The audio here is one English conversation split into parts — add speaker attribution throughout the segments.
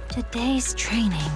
Speaker 1: Today's training.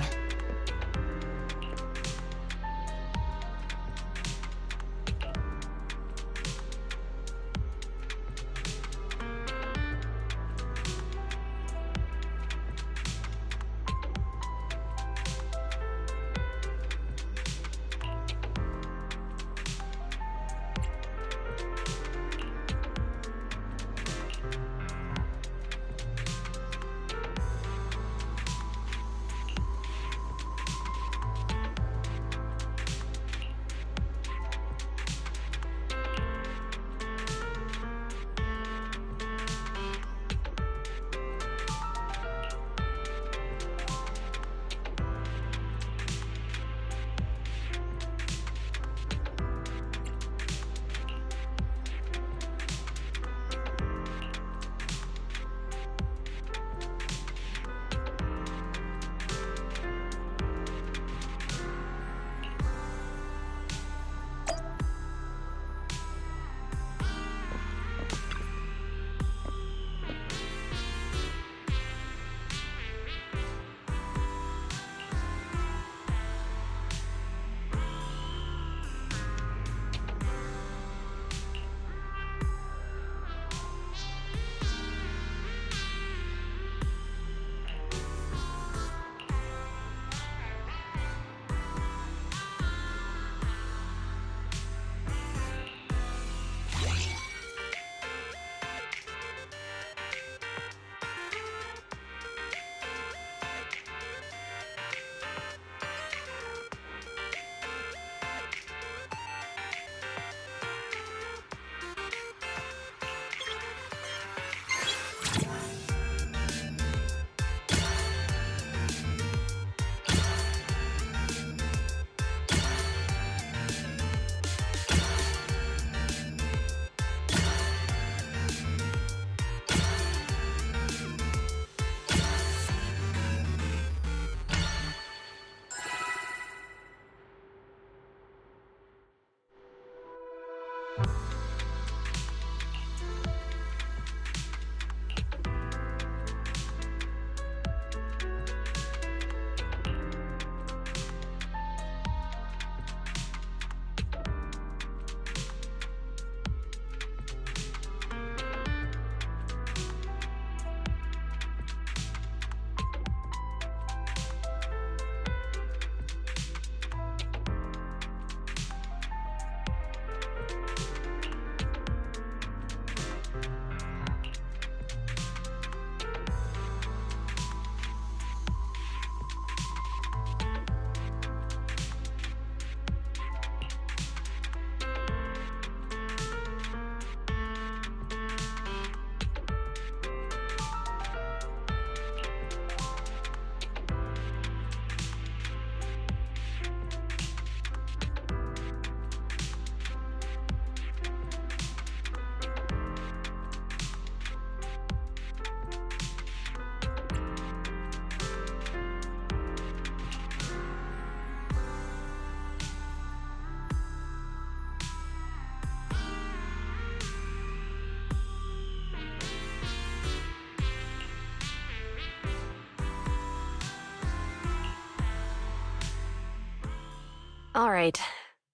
Speaker 1: All right,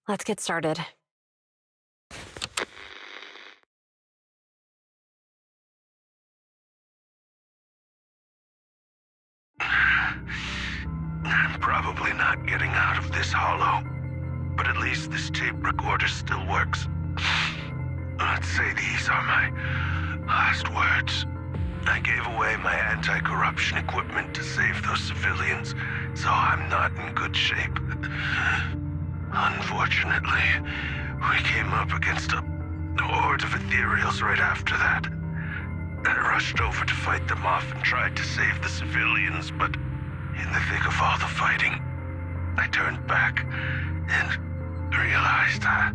Speaker 1: let's get started.
Speaker 2: I'm probably not getting out of this hollow, but at least this tape recorder still works. Let's say these are my last words. I gave away my anti-corruption equipment to save those civilians, so I'm not in good shape. Unfortunately, we came up against a horde of ethereals right after that. I rushed over to fight them off and tried to save the civilians, but in the thick of all the fighting, I turned back and realized that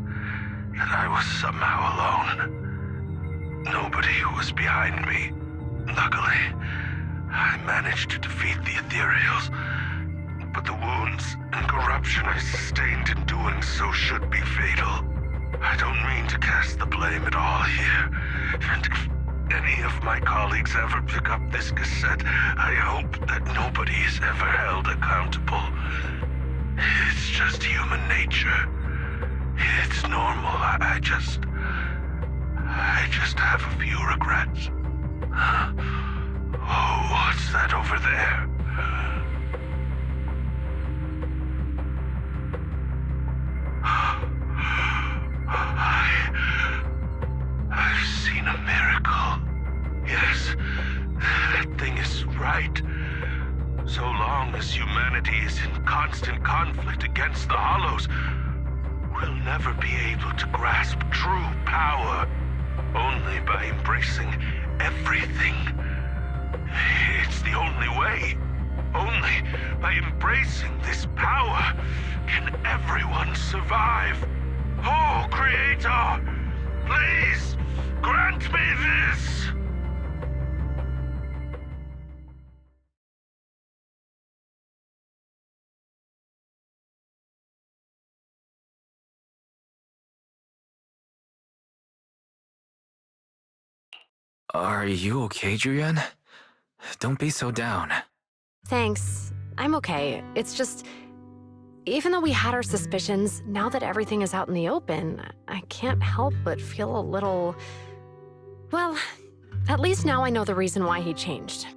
Speaker 2: I was somehow alone. Nobody was behind me. Luckily, I managed to defeat the ethereals, but the wounds and corruption I sustained in doing so should be fatal. I don't mean to cast the blame at all here, and if any of my colleagues ever pick up this cassette, I hope that nobody is ever held accountable. It's just human nature. It's normal. I just have a few regrets. Oh, what's that over there? I've seen a miracle. Yes, that thing is right. So long as humanity is in constant conflict against the Hollows, we'll never be able to grasp true power. Only by embracing everything. It's the only way. Only by embracing this power can everyone survive. Oh, Creator, please grant me this!
Speaker 3: Are you okay, Julian? Don't be so down.
Speaker 1: Thanks. I'm okay. It's just, even though we had our suspicions, now that everything is out in the open, I can't help but feel a little... Well, at least now I know the reason why he changed.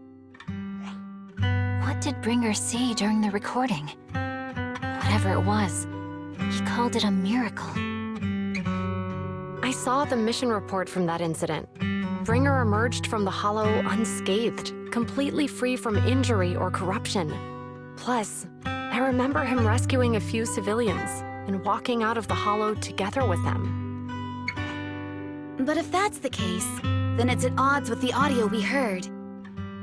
Speaker 4: What did Bringer say during the recording? Whatever it was, he called it a miracle.
Speaker 1: I saw the mission report from that incident. Bringer emerged from the Hollow unscathed, completely free from injury or corruption. Plus, I remember him rescuing a few civilians and walking out of the Hollow together with them.
Speaker 5: But if that's the case, then it's at odds with the audio we heard.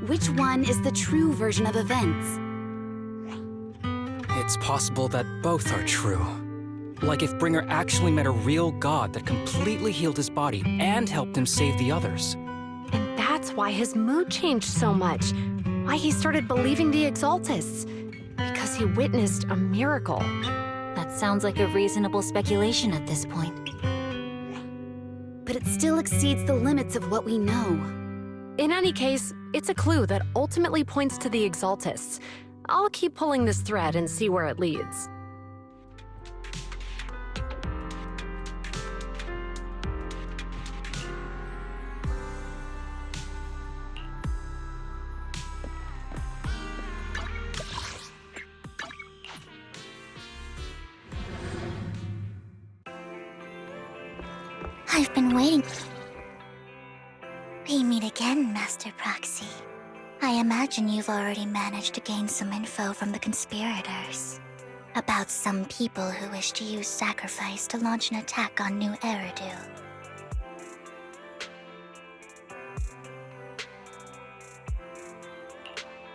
Speaker 5: Which one is the true version of events?
Speaker 6: It's possible that both are true. Like if Bringer actually met a real god that completely healed his body and helped him save the others.
Speaker 1: And that's why his mood changed so much. Why he started believing the Exaltists. Because he witnessed a miracle.
Speaker 4: That sounds like a reasonable speculation at this point.
Speaker 5: But it still exceeds the limits of what we know.
Speaker 1: In any case, it's a clue that ultimately points to the Exaltists. I'll keep pulling this thread and see where it leads.
Speaker 7: I've been waiting. We meet again, Master Proxy. I imagine you've already managed to gain some info from the conspirators. About some people who wish to use sacrifice to launch an attack on New Eridu.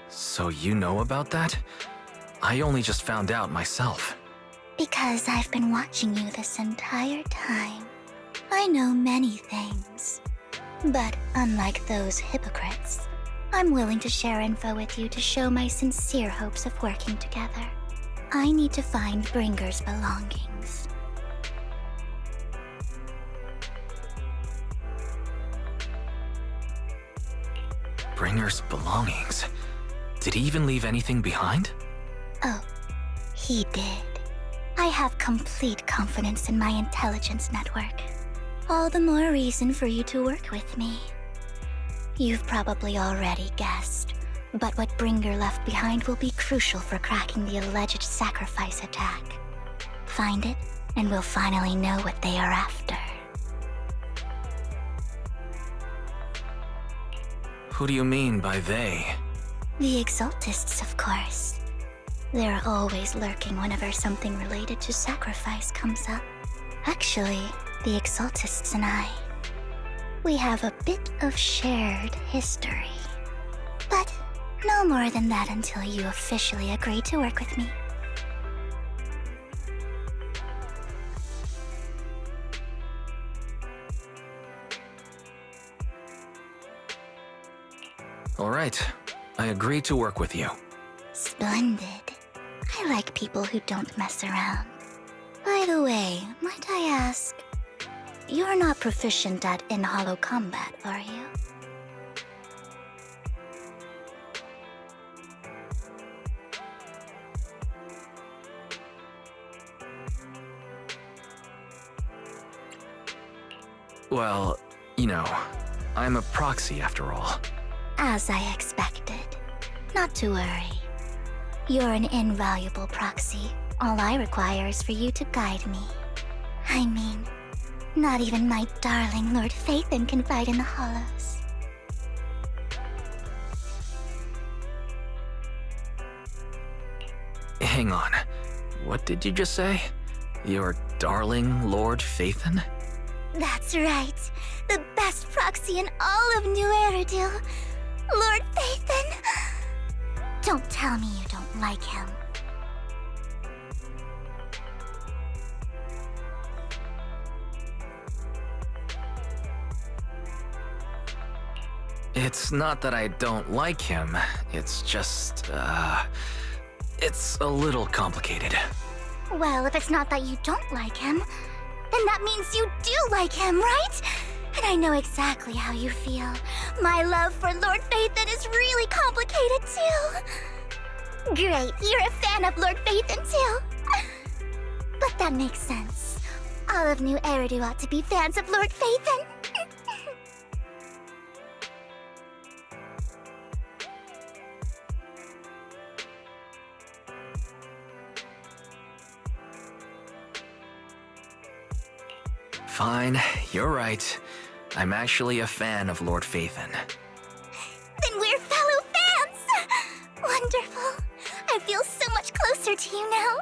Speaker 3: So you know about that? I only just found out myself.
Speaker 7: Because I've been watching you this entire time. I know many things. But unlike those hypocrites, I'm willing to share info with you to show my sincere hopes of working together. I need to find Bringer's belongings.
Speaker 3: Bringer's belongings? Did he even leave anything behind?
Speaker 7: Oh, he did. I have complete confidence in my intelligence network. All the more reason for you to work with me. You've probably already guessed, but what Bringer left behind will be crucial for cracking the alleged sacrifice attack. Find it, and we'll finally know what they are after.
Speaker 3: Who do you mean by they?
Speaker 7: The Exaltists, of course. They're always lurking whenever something related to sacrifice comes up. Actually, the Exaltists and I, we have a bit of shared history. But no more than that until you officially agree to work with me.
Speaker 3: All right, I agree to work with you.
Speaker 7: Splendid. I like people who don't mess around. By the way, might I ask, you're not proficient at in-hollow combat, are you?
Speaker 3: Well, you know, I'm a proxy after all.
Speaker 7: As I expected. Not to worry. You're an invaluable proxy. All I require is for you to guide me. I mean, not even my darling Lord Phaethon can fight in the hollows.
Speaker 3: Hang on. What did you just say? Your darling Lord Phaethon?
Speaker 7: That's right. The best proxy in all of New Eridu. Lord Phaethon. Don't tell me you don't like him.
Speaker 3: It's not that I don't like him. It's just, it's a little complicated.
Speaker 7: Well, if it's not that you don't like him, then that means you do like him, right? And I know exactly how you feel. My love for Lord Phaethon is really complicated too. Great, you're a fan of Lord Phaethon too. But that makes sense. All of New Eridu ought to be fans of Lord Phaethon.
Speaker 3: Fine, you're right. I'm actually a fan of Lord Phaethon.
Speaker 7: Then we're fellow fans! Wonderful. I feel so much closer to you now.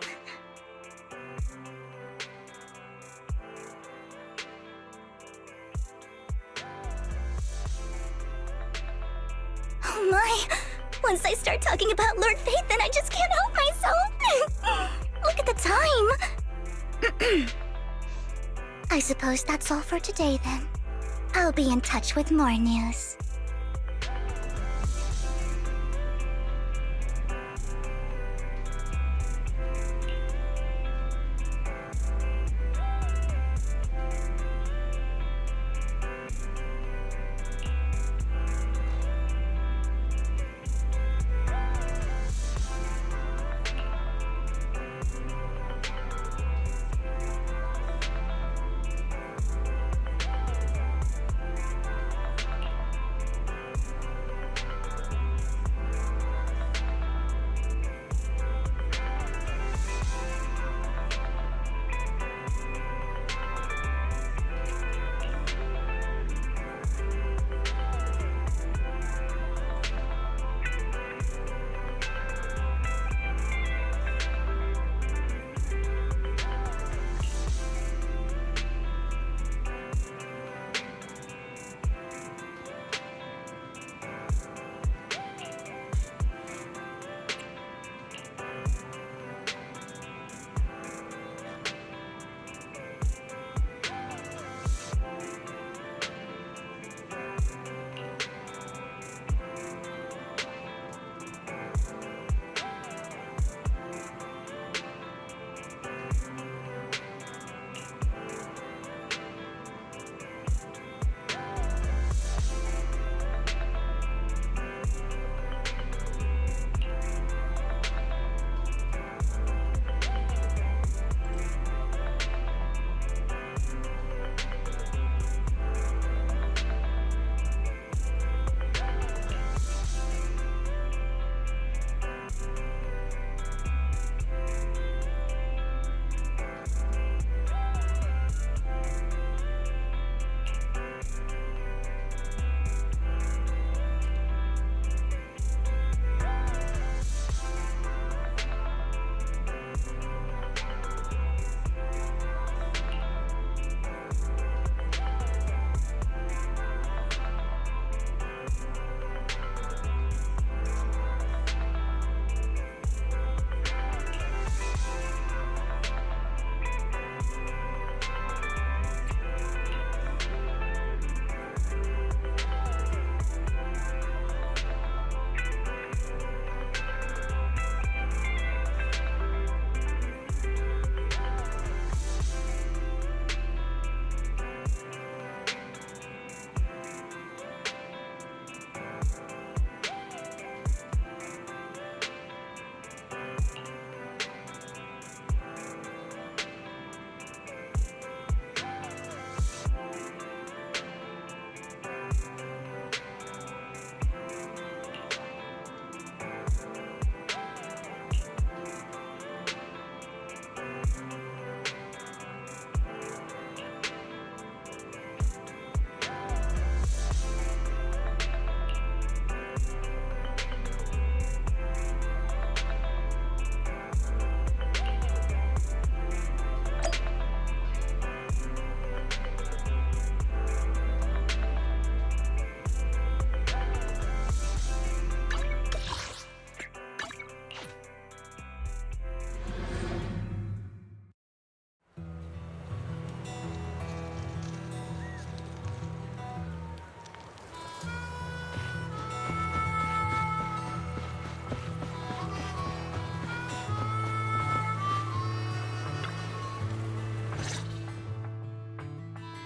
Speaker 7: Oh my! Once I start talking about Lord Phaethon, I just can't help myself! Look at the time! I suppose that's all for today then. I'll be in touch with more news.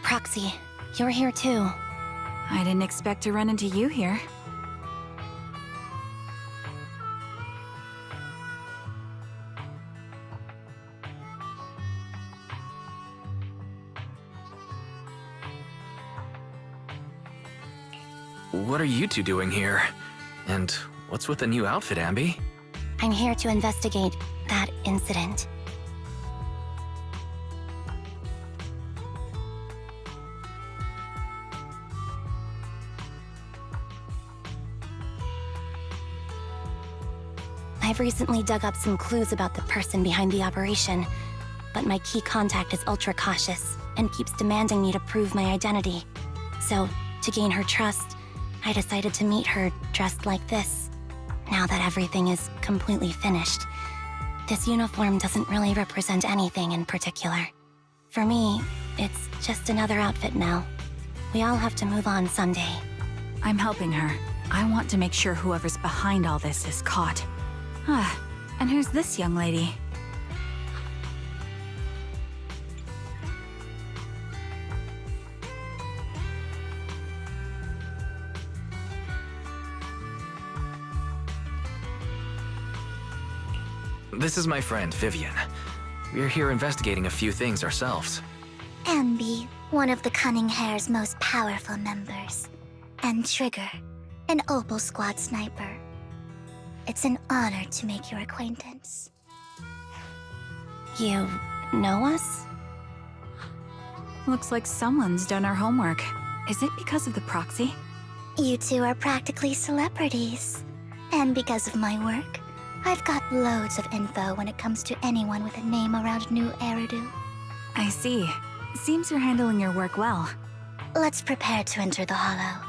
Speaker 4: Proxy, you're here too.
Speaker 8: I didn't expect to run into you here.
Speaker 3: What are you two doing here? And what's with the new outfit, Ambi?
Speaker 4: I'm here to investigate that incident. I've recently dug up some clues about the person behind the operation, but my key contact is ultra cautious and keeps demanding me to prove my identity. So, to gain her trust, I decided to meet her dressed like this. Now that everything is completely finished, this uniform doesn't really represent anything in particular. For me, it's just another outfit now. We all have to move on someday.
Speaker 8: I'm helping her. I want to make sure whoever's behind all this is caught. Ah, and who's this young lady?
Speaker 3: This is my friend, Vivian. We're here investigating a few things ourselves.
Speaker 7: Ambi, one of the Cunning Hair's most powerful members. And Trigger, an Opal Squad sniper. It's an honor to make your acquaintance.
Speaker 4: You know us?
Speaker 8: Looks like someone's done our homework. Is it because of the proxy?
Speaker 7: You two are practically celebrities. And because of my work, I've got loads of info when it comes to anyone with a name around New Eridu.
Speaker 8: I see. Seems you're handling your work well.
Speaker 7: Let's prepare to enter the Hollow.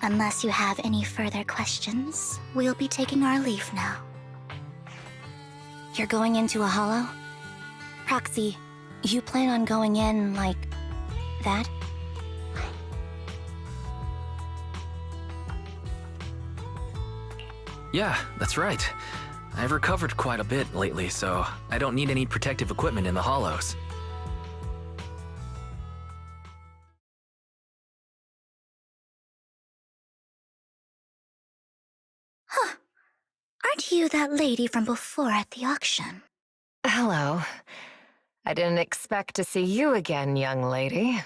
Speaker 7: Unless you have any further questions, we'll be taking our leave now.
Speaker 4: You're going into a hollow? Proxy, you plan on going in like that?
Speaker 3: Yeah, that's right. I've recovered quite a bit lately, so I don't need any protective equipment in the hollows.
Speaker 7: Huh. Aren't you that lady from before at the auction?
Speaker 1: Hello. I didn't expect to see you again, young lady.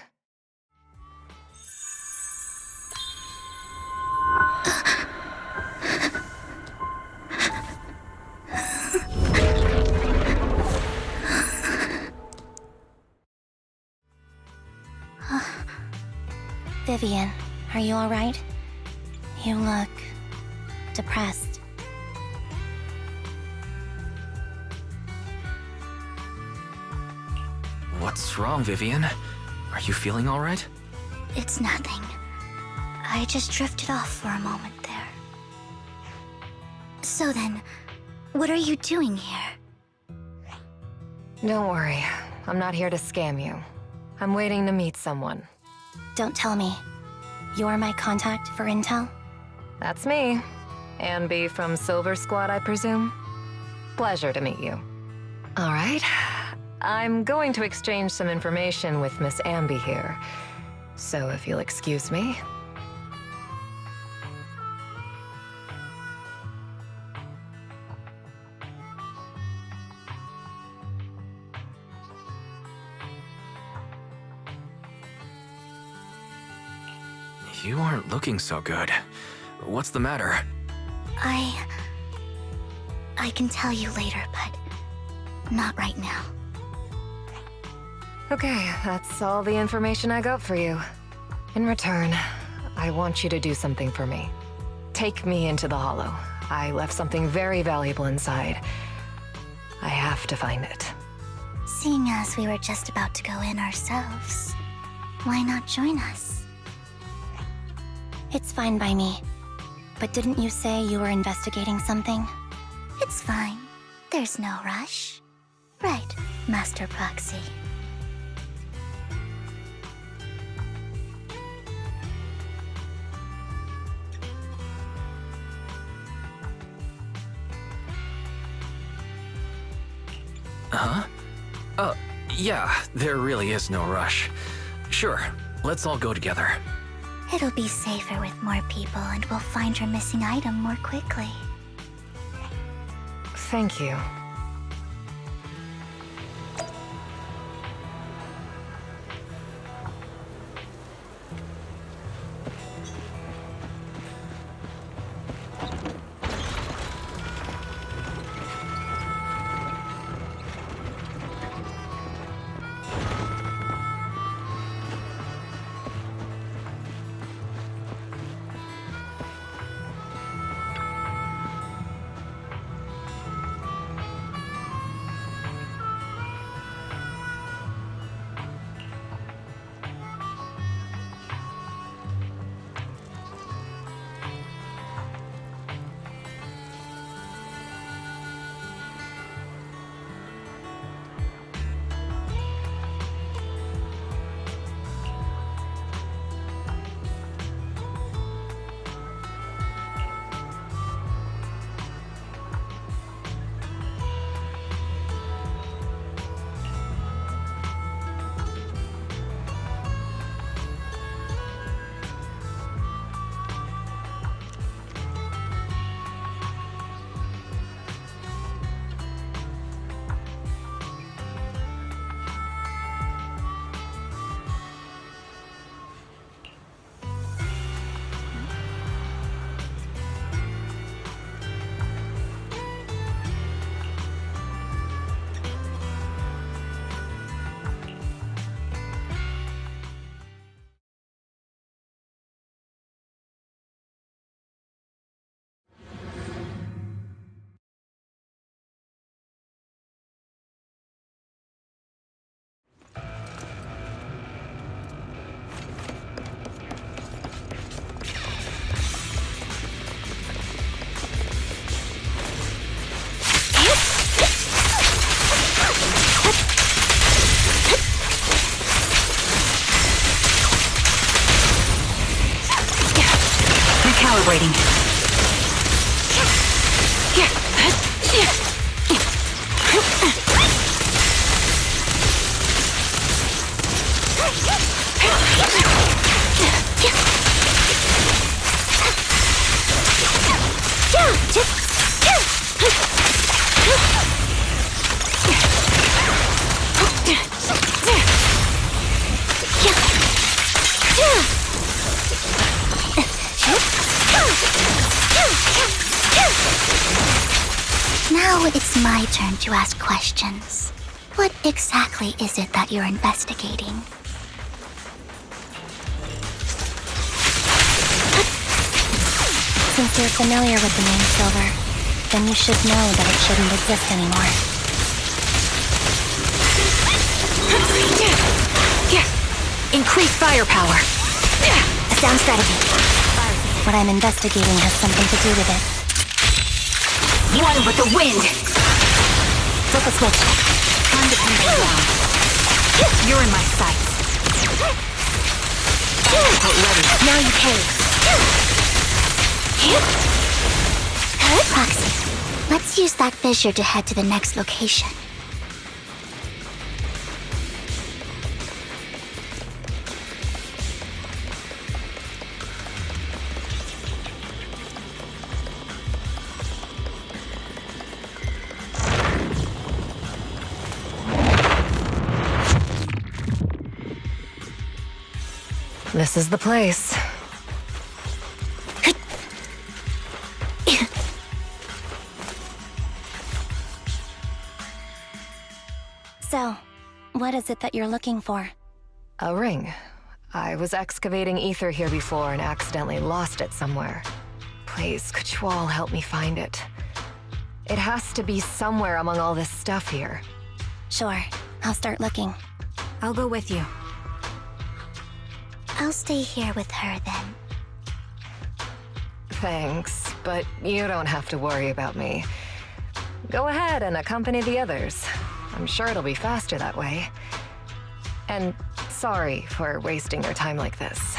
Speaker 4: Vivian, are you alright? You look depressed.
Speaker 3: What's wrong, Vivian? Are you feeling all right?
Speaker 7: It's nothing. I just drifted off for a moment there. So then, what are you doing here?
Speaker 1: Don't worry. I'm not here to scam you. I'm waiting to meet someone.
Speaker 4: Don't tell me. You're my contact for intel?
Speaker 1: That's me. Ambi from Silver Squad, I presume? Pleasure to meet you. All right. I'm going to exchange some information with Miss Ambi here. So if you'll excuse me.
Speaker 3: You aren't looking so good. What's the matter?
Speaker 7: I can tell you later, but not right now.
Speaker 1: Okay, that's all the information I got for you. In return, I want you to do something for me. Take me into the Hollow. I left something very valuable inside. I have to find it.
Speaker 7: Seeing as we were just about to go in ourselves, why not join us?
Speaker 4: It's fine by me. But didn't you say you were investigating something?
Speaker 7: It's fine. There's no rush. Right, Master Proxy.
Speaker 3: Huh? Yeah, there really is no rush. Sure, let's all go together.
Speaker 7: It'll be safer with more people, and we'll find your missing item more quickly.
Speaker 1: Thank you.
Speaker 8: Recalibrating.
Speaker 7: Now it's my turn to ask questions. What exactly is it that you're investigating?
Speaker 4: Since you're familiar with the name Silver, then you should know that it shouldn't exist anymore.
Speaker 8: Increase firepower.
Speaker 4: A sound strategy. What I'm investigating has something to do with it.
Speaker 8: One with the wind.
Speaker 4: Flip a switch.
Speaker 8: Time to pin them down. You're in my sights. Get ready.
Speaker 4: Now you cave.
Speaker 7: Proxy, let's use that fissure to head to the next location.
Speaker 1: This is the place.
Speaker 4: So, what is it that you're looking for?
Speaker 1: A ring. I was excavating ether here before and accidentally lost it somewhere. Please, could you all help me find it? It has to be somewhere among all this stuff here.
Speaker 4: Sure, I'll start looking.
Speaker 8: I'll go with you.
Speaker 7: I'll stay here with her then.
Speaker 1: Thanks, but you don't have to worry about me. Go ahead and accompany the others. I'm sure it'll be faster that way. And sorry for wasting your time like this.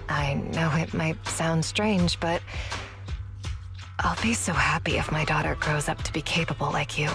Speaker 1: I know it might sound strange, but I'll be so happy if my daughter grows up to be capable like you.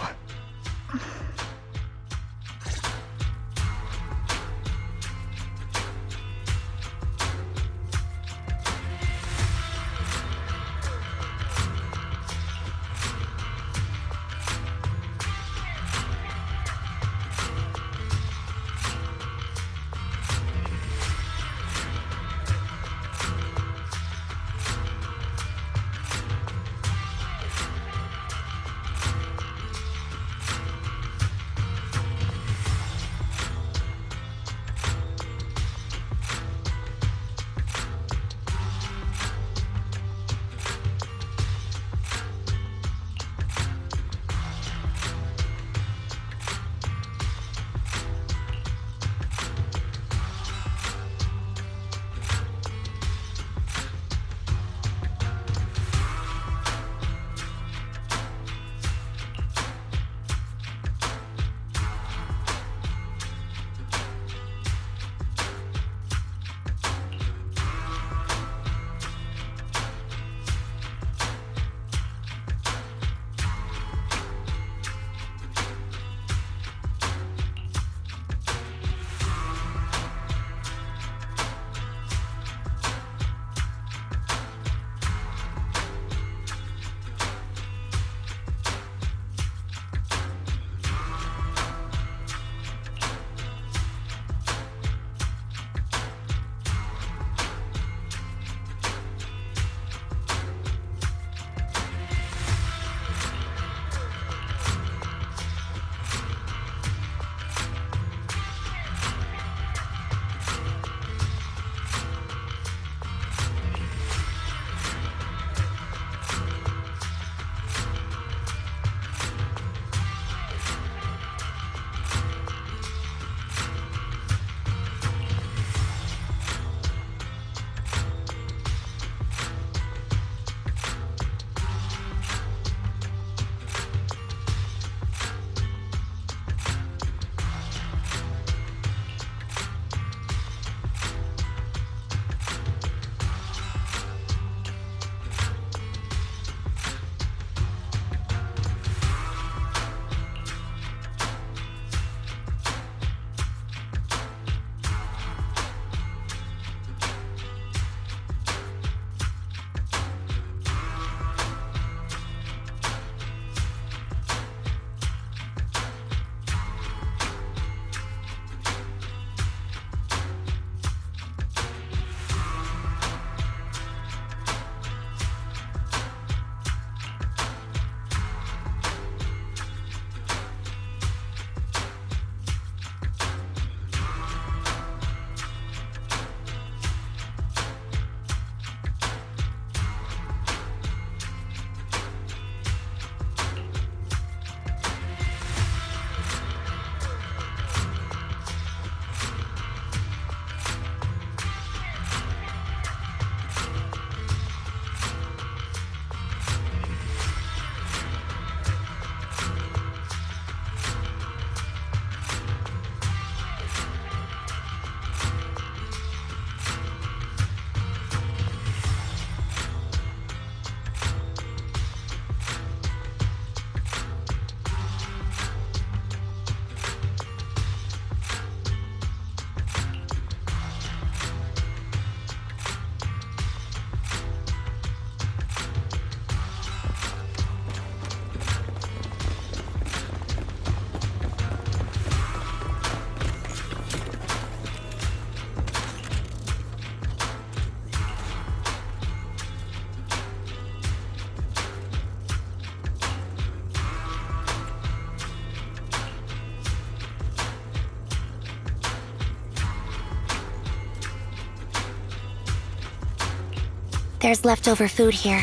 Speaker 4: There's leftover food here.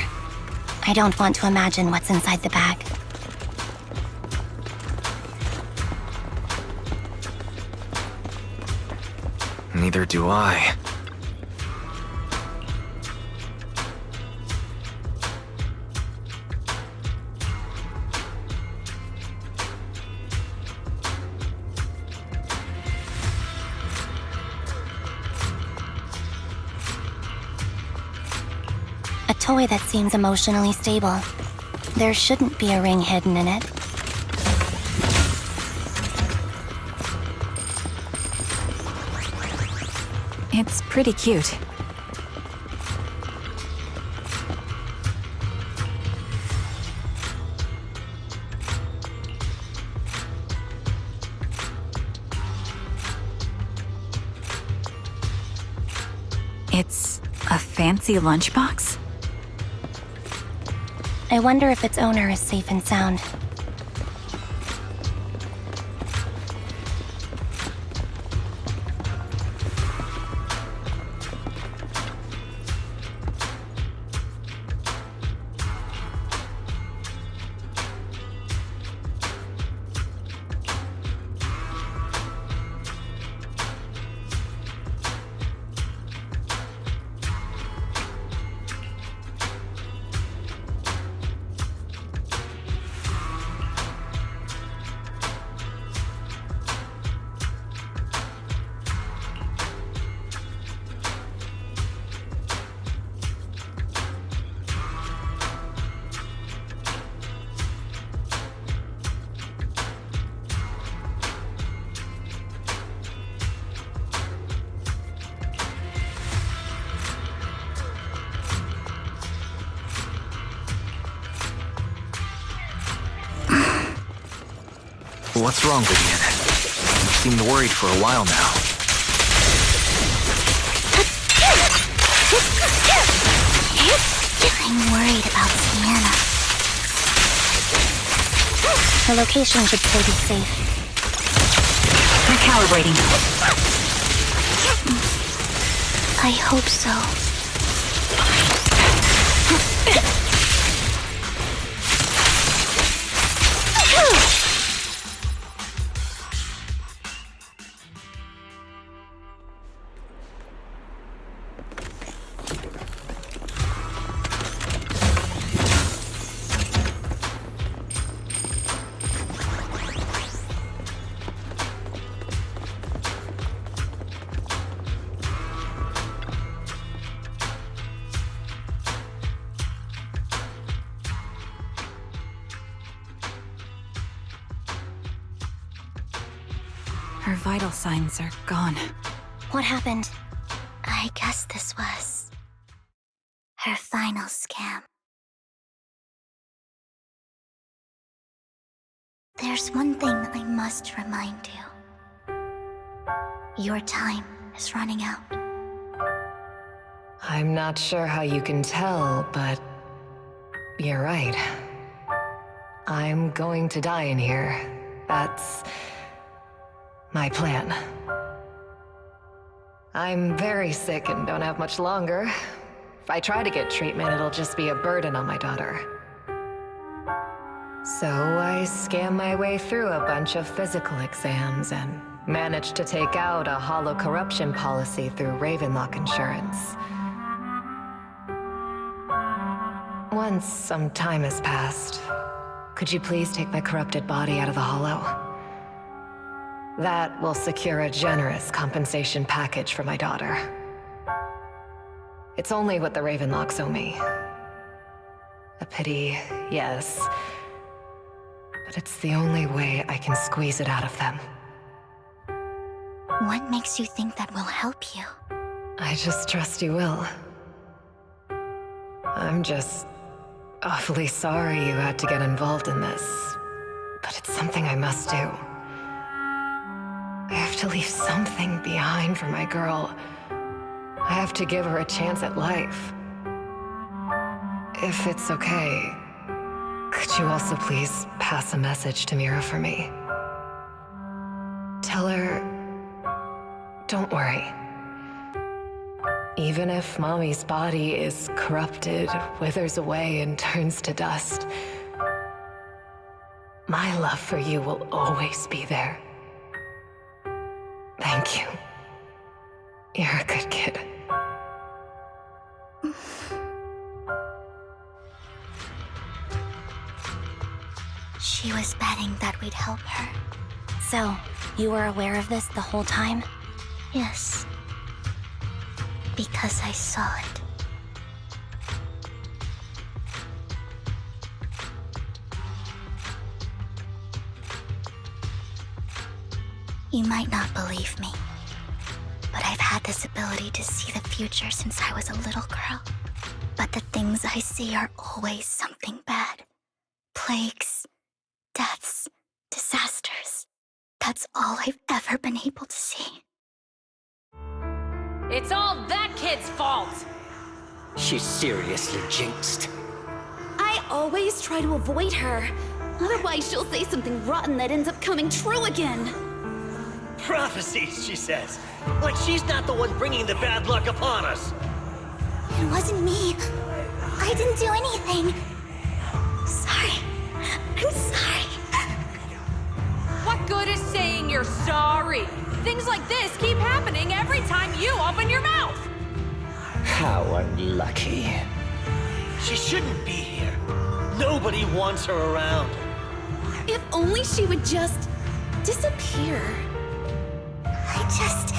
Speaker 4: I don't want to imagine what's inside the bag.
Speaker 3: Neither do I.
Speaker 4: A toy that seems emotionally stable. There shouldn't be a ring hidden in it.
Speaker 8: It's pretty cute. It's a fancy lunchbox?
Speaker 4: I wonder if its owner is safe and sound.
Speaker 3: What's wrong, Vivian? You seemed worried for a while now.
Speaker 7: I'm worried about Sienna.
Speaker 4: Her location should still be safe.
Speaker 8: Recalibrating.
Speaker 7: I hope so.
Speaker 8: Her vital signs are gone.
Speaker 4: What happened?
Speaker 7: I guess this was her final scam. There's one thing I must remind you. Your time is running out.
Speaker 1: I'm not sure how you can tell, but you're right. I'm going to die in here. That's my plan. I'm very sick and don't have much longer. If I try to get treatment, it'll just be a burden on my daughter. So I scam my way through a bunch of physical exams and managed to take out a hollow corruption policy through Ravenlock Insurance. Once some time has passed, could you please take my corrupted body out of the hollow? That will secure a generous compensation package for my daughter. It's only what the Ravenlocks owe me. A pity, yes. But it's the only way I can squeeze it out of them.
Speaker 7: What makes you think that will help you?
Speaker 1: I just trust you will. I'm just awfully sorry you had to get involved in this. But it's something I must do. I have to leave something behind for my girl. I have to give her a chance at life. If it's okay, could you also please pass a message to Mira for me? Tell her, don't worry.
Speaker 9: Even if Mommy's body is corrupted, withers away, and turns to dust, my love for you will always be there. Thank you. You're a good kid.
Speaker 7: She was betting that we'd help her.
Speaker 4: So, you were aware of this the whole time?
Speaker 7: Yes. Because I saw it. You might not believe me, but I've had this ability to see the future since I was a little girl. But the things I see are always something bad. Plagues, deaths, disasters. That's all I've ever been able to see.
Speaker 10: It's all that kid's fault!
Speaker 11: She's seriously jinxed.
Speaker 5: I always try to avoid her. Otherwise, she'll say something rotten that ends up coming true again.
Speaker 11: Prophecies, she says. Like she's not the one bringing the bad luck upon us.
Speaker 7: It wasn't me. I didn't do anything. Sorry. I'm sorry.
Speaker 10: What good is saying you're sorry? Things like this keep happening every time you open your mouth!
Speaker 11: How unlucky. She shouldn't be here. Nobody wants her around.
Speaker 5: If only she would just disappear.
Speaker 7: I just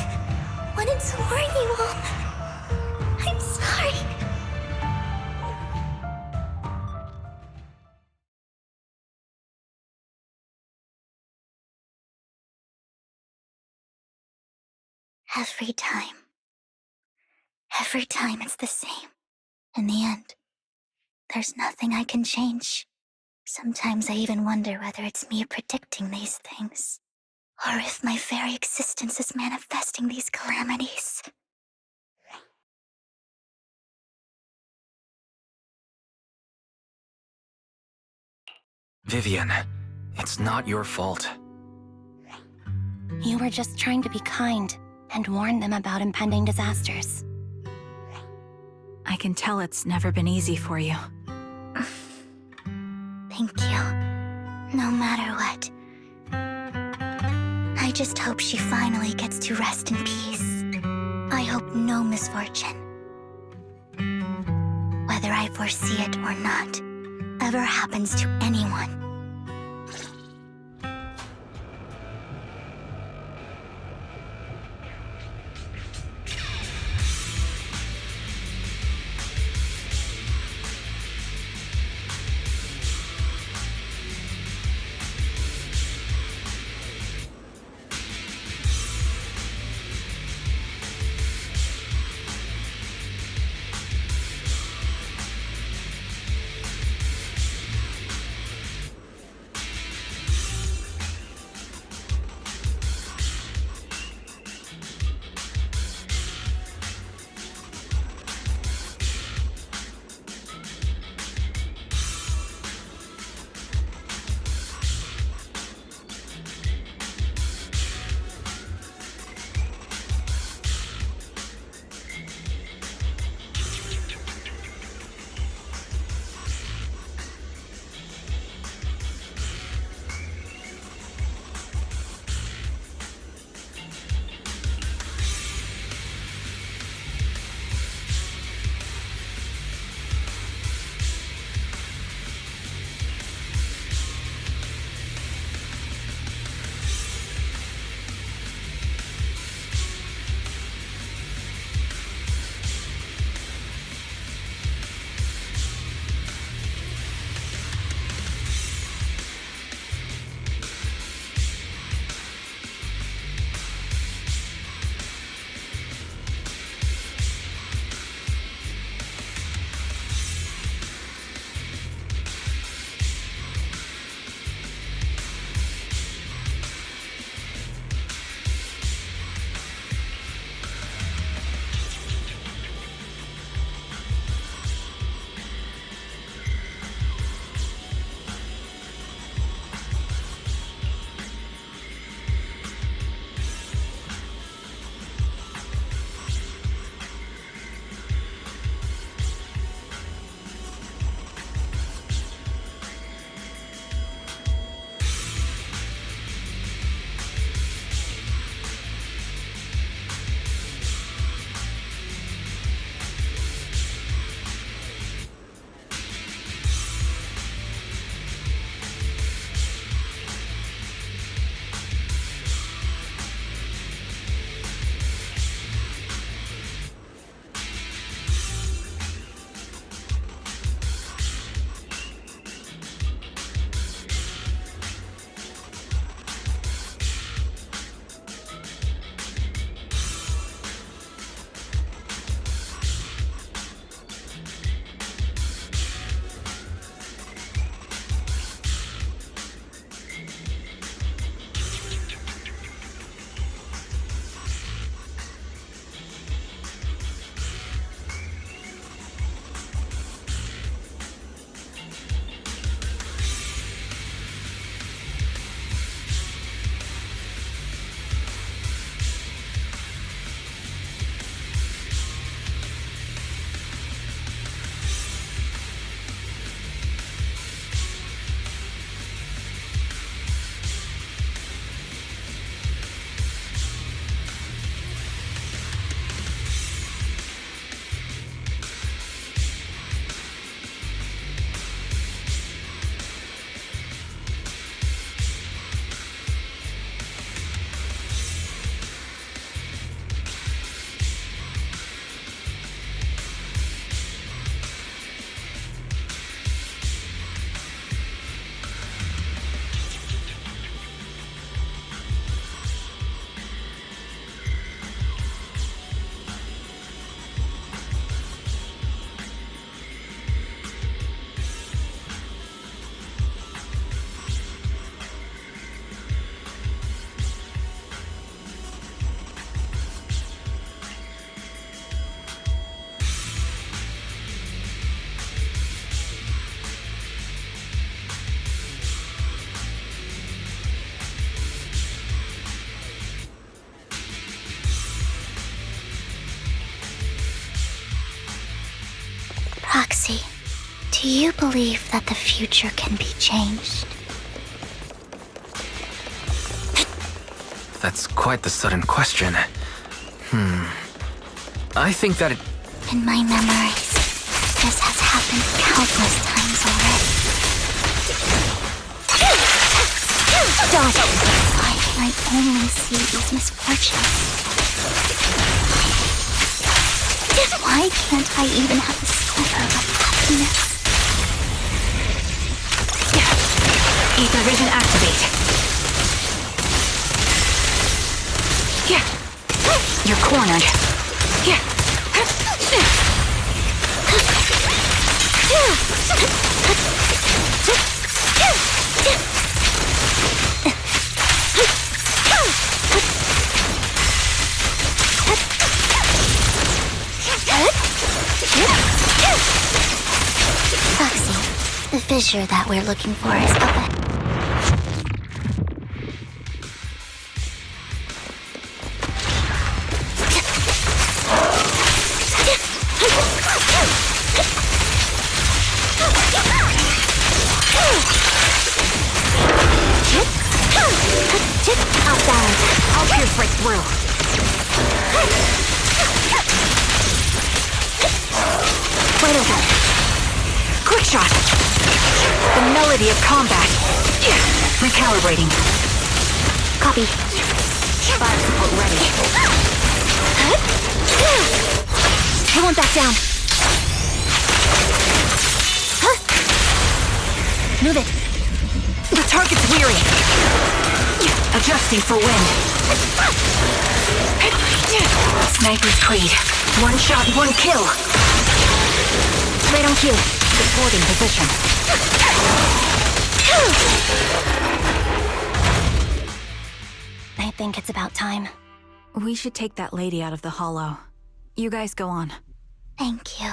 Speaker 7: wanted to warn you all. I'm sorry. Every time it's the same. In the end, there's nothing I can change. Sometimes I even wonder whether it's me predicting these things, or if my very existence is manifesting these calamities.
Speaker 3: Vivian, it's not your fault.
Speaker 4: You were just trying to be kind and warn them about impending disasters.
Speaker 8: I can tell it's never been easy for you.
Speaker 7: Thank you. No matter what. I just hope she finally gets to rest in peace. I hope no misfortune, whether I foresee it or not, ever happens to anyone. Proxy, do you believe that the future can be changed?
Speaker 3: That's quite the sudden question. I think that it...
Speaker 7: In my memories, this has happened countless times already. Stop! Why can I only see these misfortunes? Why can't I even have a sliver of happiness?
Speaker 8: Ether vision activate. You're cornered.
Speaker 7: Foxy, the fissure that we're looking for is up ahead.
Speaker 8: I'll pierce right through. Wide open. Quick shot. The melody of combat. Recalibrating. Copy. Fire support ready. I won't back down. Move it. The target's weary. Adjusting for wind. Sniper's Creed. One shot, one kill. Right on cue. Supporting position.
Speaker 4: I think it's about time.
Speaker 8: We should take that lady out of the hollow. You guys go on.
Speaker 7: Thank you.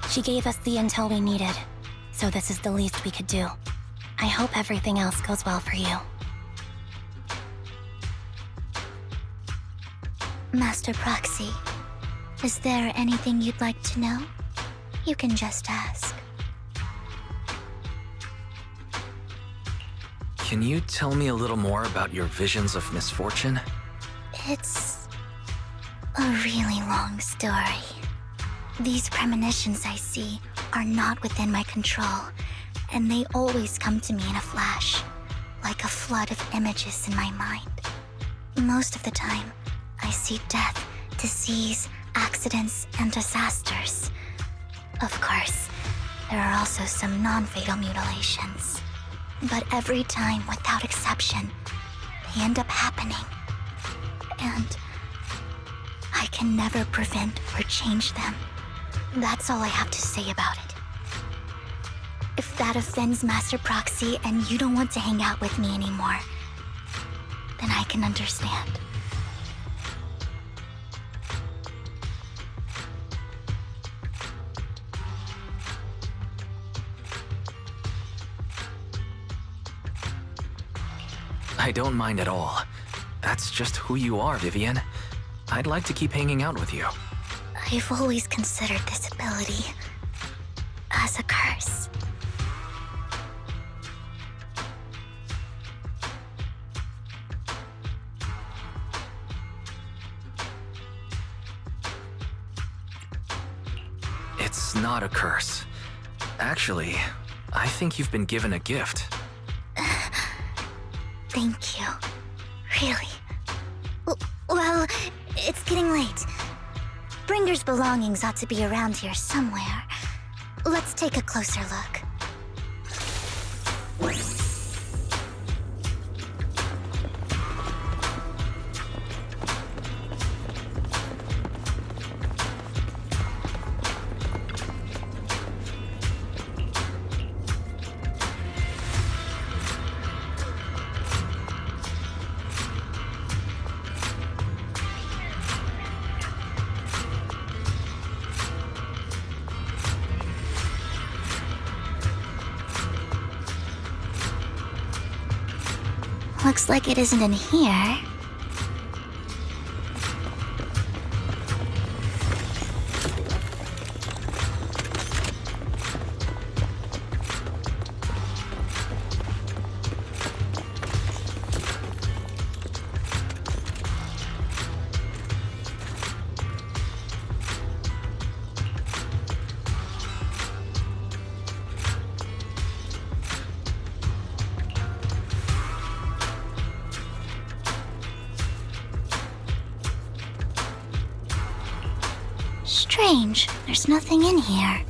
Speaker 4: She gave us the intel we needed, so this is the least we could do. I hope everything else goes well for you.
Speaker 7: Master Proxy, is there anything you'd like to know? You can just ask.
Speaker 3: Can you tell me a little more about your visions of misfortune?
Speaker 7: It's a really long story. These premonitions I see are not within my control, and they always come to me in a flash, like a flood of images in my mind. Most of the time, I see death, disease, accidents, and disasters. Of course, there are also some non-fatal mutilations. But every time, without exception, they end up happening. And I can never prevent or change them. That's all I have to say about it. If that offends Master Proxy and you don't want to hang out with me anymore, then I can understand.
Speaker 3: I don't mind at all. That's just who you are, Vivian. I'd like to keep hanging out with you.
Speaker 7: I've always considered this ability as a curse.
Speaker 3: It's not a curse. Actually, I think you've been given a gift.
Speaker 7: Thank you. Really. Well, it's getting late. Bringer's belongings ought to be around here somewhere. Let's take a closer look. Looks like it isn't in here. Strange, there's nothing in here.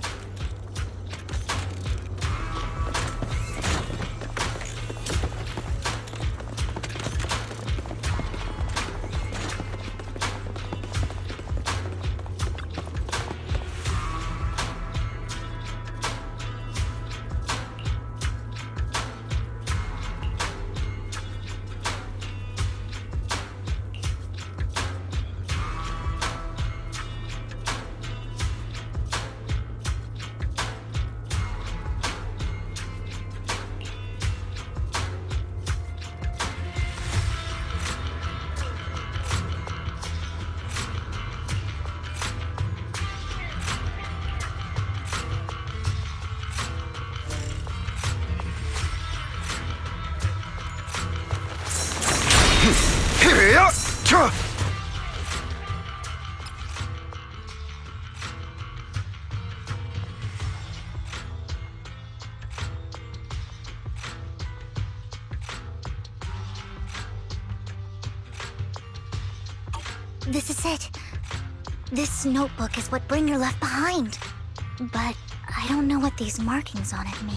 Speaker 7: This is it. This notebook is what Bringer left behind. But I don't know what these markings on it mean.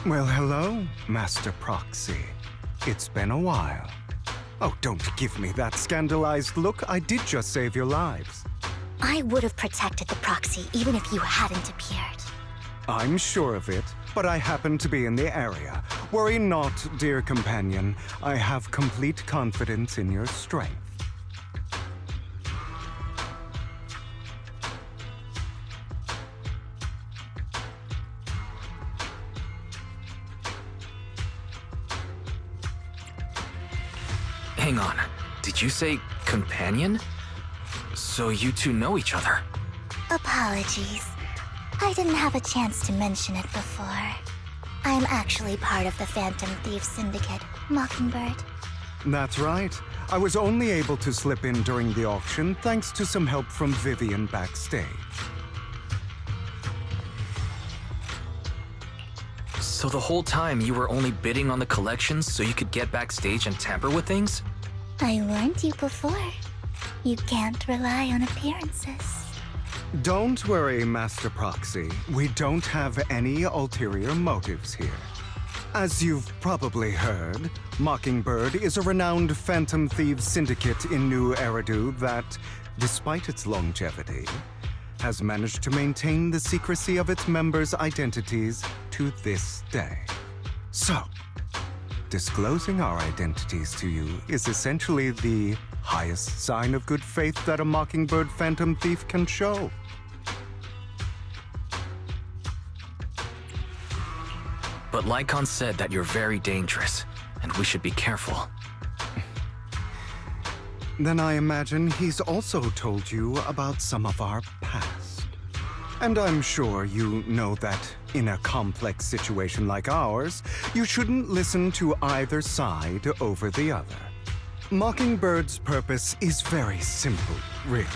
Speaker 12: Well, hello, Master Proxy. It's been a while. Oh, don't give me that scandalized look. I did just save your lives.
Speaker 7: I would have protected the proxy even if you hadn't appeared.
Speaker 12: I'm sure of it, but I happen to be in the area. Worry not, dear companion. I have complete confidence in your strength.
Speaker 3: Hang on. Did you say companion? So you two know each other?
Speaker 7: Apologies. I didn't have a chance to mention it before. I'm actually part of the Phantom Thieves Syndicate, Mockingbird.
Speaker 12: That's right. I was only able to slip in during the auction thanks to some help from Vivian backstage.
Speaker 3: So the whole time you were only bidding on the collections so you could get backstage and tamper with things?
Speaker 7: I warned you before. You can't rely on appearances.
Speaker 12: Don't worry, Master Proxy. We don't have any ulterior motives here. As you've probably heard, Mockingbird is a renowned Phantom Thieves syndicate in New Eridu that, despite its longevity, has managed to maintain the secrecy of its members' identities to this day. So, disclosing our identities to you is essentially the highest sign of good faith that a Mockingbird Phantom Thief can show.
Speaker 3: But Lycon said that you're very dangerous, and we should be careful.
Speaker 12: Then I imagine he's also told you about some of our past. And I'm sure you know that in a complex situation like ours, you shouldn't listen to either side over the other. Mockingbird's purpose is very simple, really.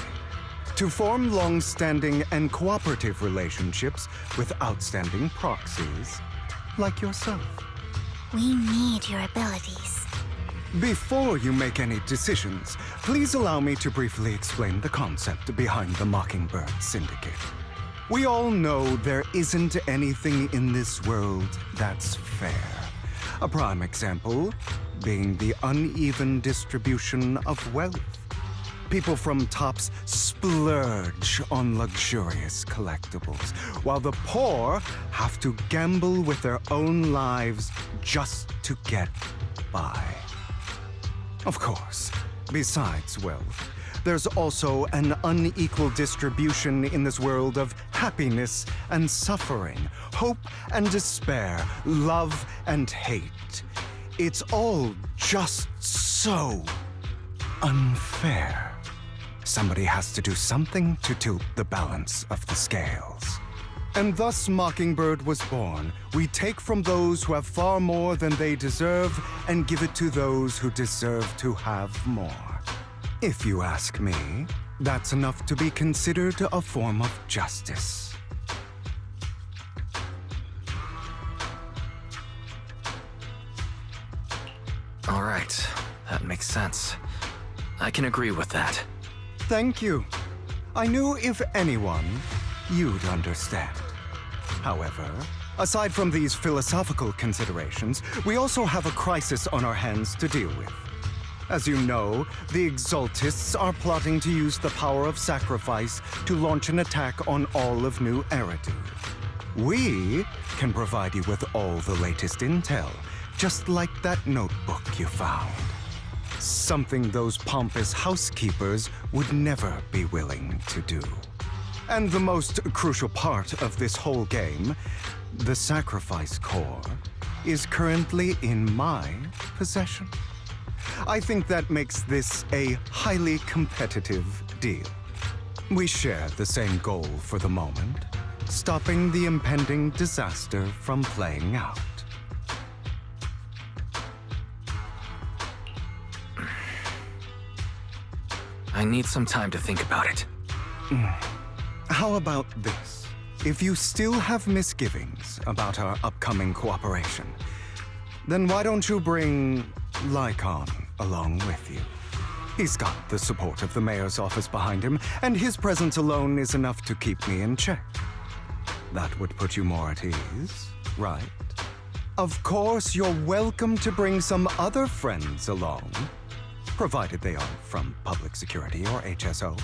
Speaker 12: To form long-standing and cooperative relationships with outstanding proxies, like yourself.
Speaker 7: We need your abilities.
Speaker 12: Before you make any decisions, please allow me to briefly explain the concept behind the Mockingbird Syndicate. We all know there isn't anything in this world that's fair. A prime example being the uneven distribution of wealth. People from tops splurge on luxurious collectibles, while the poor have to gamble with their own lives just to get by. Of course, besides wealth, there's also an unequal distribution in this world of happiness and suffering, hope and despair, love and hate. It's all just so unfair. Somebody has to do something to tilt the balance of the scales. And thus Mockingbird was born. We take from those who have far more than they deserve and give it to those who deserve to have more. If you ask me, that's enough to be considered a form of justice.
Speaker 3: All right, that makes sense. I can agree with that.
Speaker 12: Thank you. I knew if anyone, you'd understand. However, aside from these philosophical considerations, we also have a crisis on our hands to deal with. As you know, the Exaltists are plotting to use the power of sacrifice to launch an attack on all of New Eridu. We can provide you with all the latest intel, just like that notebook you found. Something those pompous housekeepers would never be willing to do. And the most crucial part of this whole game, the sacrifice core, is currently in my possession. I think that makes this a highly competitive deal. We share the same goal for the moment, stopping the impending disaster from playing out.
Speaker 3: I need some time to think about it.
Speaker 12: How about this? If you still have misgivings about our upcoming cooperation, then why don't you bring Lycon along with you? He's got the support of the mayor's office behind him, and his presence alone is enough to keep me in check. That would put you more at ease, right? Of course, you're welcome to bring some other friends along, provided they are from public security or HSO.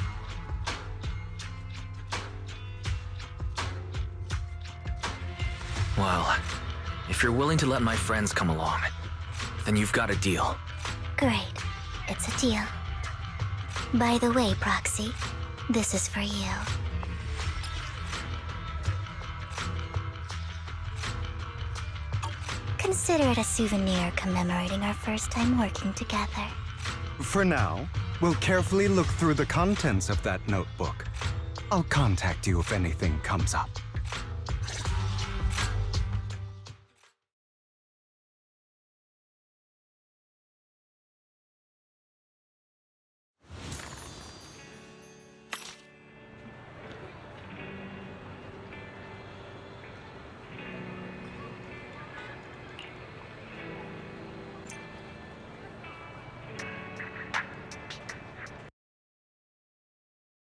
Speaker 3: Well, if you're willing to let my friends come along, then you've got a deal.
Speaker 7: Great. It's a deal. By the way, Proxy, this is for you. Consider it a souvenir commemorating our first time working together.
Speaker 12: For now, we'll carefully look through the contents of that notebook. I'll contact you if anything comes up.